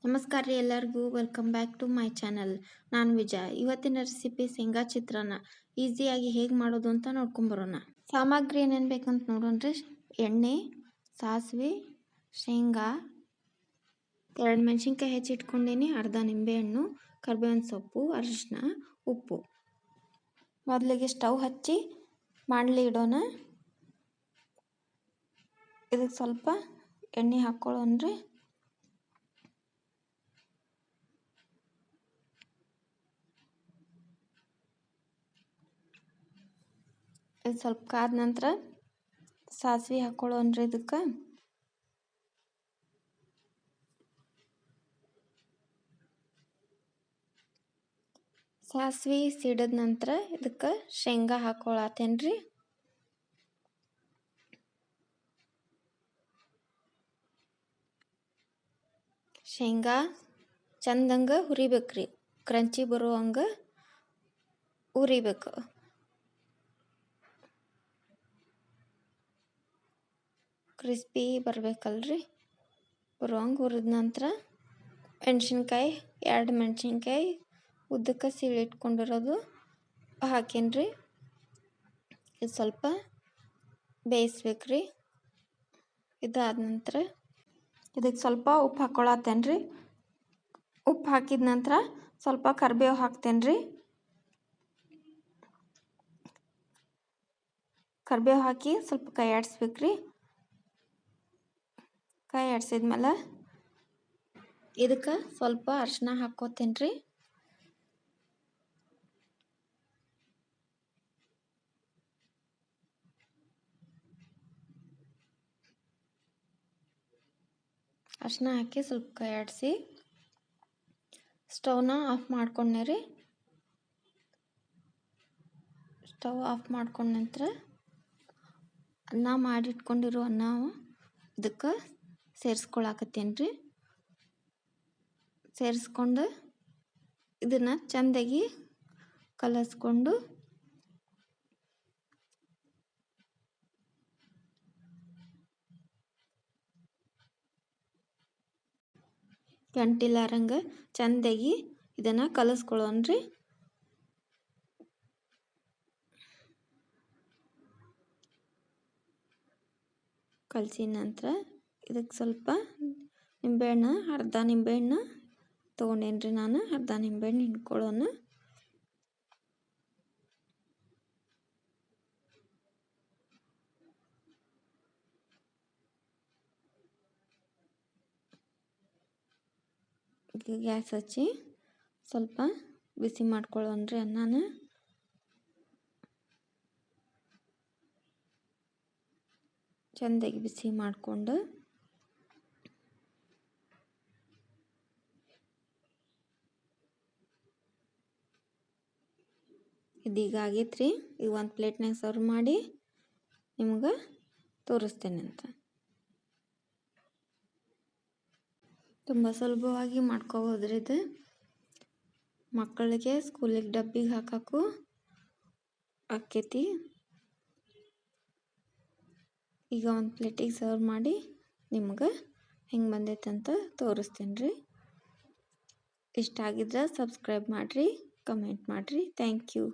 ನಮಸ್ಕಾರ ರೀ ಎಲ್ಲರಿಗೂ welcome back to my channel. ನಾನು ವಿಜಯ. ಇವತ್ತಿನ ರೆಸಿಪಿ ಶೇಂಗಾ ಚಿತ್ರಾನ್ನ ಈಸಿಯಾಗಿ ಹೇಗೆ ಮಾಡೋದು ಅಂತ ನೋಡ್ಕೊಂಬರೋಣ. ಸಾಮಗ್ರಿ ಏನೇನು ಬೇಕಂತ ನೋಡೋಣ್ರಿ. ಎಣ್ಣೆ, ಸಾಸಿವೆ, ಶೇಂಗಾ, 2 ಮೆಣಸಿನ್ಕಾಯಿ ಹೆಚ್ಚಿಟ್ಕೊಂಡೇನಿ, ಅರ್ಧ ನಿಂಬೆಹಣ್ಣು, ಕರಿಬೇವಿನ ಸೊಪ್ಪು, ಅರಿಶಿನ, ಉಪ್ಪು. ಮೊದಲಿಗೆ ಸ್ಟವ್ ಹಚ್ಚಿ ಬಾಣಲಿ ಇಡೋಣ. ಇದಕ್ಕೆ ಸ್ವಲ್ಪ ಎಣ್ಣೆ ಹಾಕ್ಕೊಳ್ಳೋಣ್ರಿ. ಇದು ಸ್ವಲ್ಪ ಕಾದ ನಂತರ ಸಾಸಿವೆ ಹಾಕ್ಕೊಳ್ಳೋಣ್ರಿ. ಇದಕ್ಕೆ ಸಾಸಿವೆ ಸಿಡಿದ ನಂತರ ಇದಕ್ಕೆ ಶೇಂಗಾ ಹಾಕ್ಕೊಳತ್ತೇನ್ರಿ. ಶೇಂಗಾ ಚಂದಂಗೆ ಹುರಿಬೇಕ್ರಿ, ಕ್ರಂಚಿ ಬರುವಂಗೆ ಹುರಿಬೇಕು. ಕ್ರಿಸ್ಪಿ ಬರಬೇಕಲ್ರಿ, ಬರುವಂಗೆ ಹುರಿದ ನಂತರ ಮೆಣಸಿನ್ಕಾಯಿ 2 ಮೆಣಸಿನ್ಕಾಯಿ ಉದ್ದಕ್ಕೆ ಸೀಳಿಟ್ಕೊಂಡಿರೋದು ಹಾಕೇನ್ರಿ. ಇದು ಸ್ವಲ್ಪ ಬೇಯಿಸ್ಬೇಕ್ರಿ. ಇದಾದ ನಂತರ ಇದಕ್ಕೆ ಸ್ವಲ್ಪ ಉಪ್ಪು ಹಾಕ್ಕೊಳತ್ತೇನ್ರಿ. ಉಪ್ಪು ಹಾಕಿದ ನಂತರ ಸ್ವಲ್ಪ ಕರಿಬೇವು ಹಾಕ್ತೇನ್ರಿ. ಕರಿಬೇವು ಹಾಕಿ ಸ್ವಲ್ಪ ಕೈ ಆಡಿಸ್ಬೇಕ್ರಿ. ಕೈ ಆಡಿಸಿದ್ಮೇಲೆ ಇದಕ್ಕೆ ಸ್ವಲ್ಪ ಅರಿಶಿನ ಹಾಕ್ಕೋತೇನ್ರಿ. ಅರಿಶಿನ ಹಾಕಿ ಸ್ವಲ್ಪ ಕೈ ಆಡಿಸಿ ಸ್ಟವ್ನ ಆಫ್ ಮಾಡ್ಕೊಂಡ್ರಿ. ಸ್ಟವ್ ಆಫ್ ಮಾಡ್ಕೊಂಡ ನಂತರ ಅನ್ನ ಮಾಡಿಟ್ಕೊಂಡಿರೋ ಅನ್ನ ಇದಕ್ಕೆ ಸೇರಿಸ್ಕೊಳಕತ್ತೇನ್ರಿ. ಸೇರಿಸ್ಕೊಂಡು ಇದನ್ನು ಚೆಂದಾಗಿ ಕಲಸ್ಕೊಂಡು ಗಂಟಿಲಾರಂಗೆ ಚೆಂದಾಗಿ ಇದನ್ನು ಕಲಸ್ಕೊಳ್ಳೋಣ್ರಿ. ಕಲಸಿದ ನಂತರ ಇದಕ್ಕೆ ಸ್ವಲ್ಪ ನಿಂಬೆಹಣ್ಣು, ಅರ್ಧ ನಿಂಬೆಹಣ್ಣು ತೊಗೊಂಡೇನ್ರಿ. ನಾನು ಅರ್ಧ ನಿಂಬೆಹಣ್ಣು ಹಿಂಡ್ಕೊಳ್ಳೋಣ. ಗ್ಯಾಸ್ ಹಚ್ಚಿ ಸ್ವಲ್ಪ ಬಿಸಿ ಮಾಡ್ಕೊಳ್ಳೋಣ್ರಿ ಅನ್ನನ. ಚೆಂದಾಗಿ ಬಿಸಿ ಮಾಡಿಕೊಂಡು ಇದೀಗ ಆಗೈತ್ರಿ. ಈಗ ಒಂದು ಪ್ಲೇಟ್ನಾಗ ಸರ್ವ್ ಮಾಡಿ ನಿಮ್ಗೆ ತೋರಿಸ್ತೇನೆ ಅಂತ. ತುಂಬ ಸುಲಭವಾಗಿ ಮಾಡ್ಕೋಬೋದ್ರಿ ಇದು. ಮಕ್ಕಳಿಗೆ ಸ್ಕೂಲಿಗೆ ಡಬ್ಬಿಗೆ ಹಾಕೋಕ್ಕೂ ಆಕೈತಿ. ಈಗ ಒಂದು ಪ್ಲೇಟಿಗೆ ಸರ್ವ್ ಮಾಡಿ ನಿಮ್ಗೆ ಹೆಂಗೆ ಬಂದೈತೆ ಅಂತ ತೋರಿಸ್ತೇನೆ ರೀ. ಇಷ್ಟ ಆಗಿದ್ರೆ ಸಬ್ಸ್ಕ್ರೈಬ್ ಮಾಡಿರಿ, ಕಮೆಂಟ್ ಮಾಡಿರಿ. Thank you.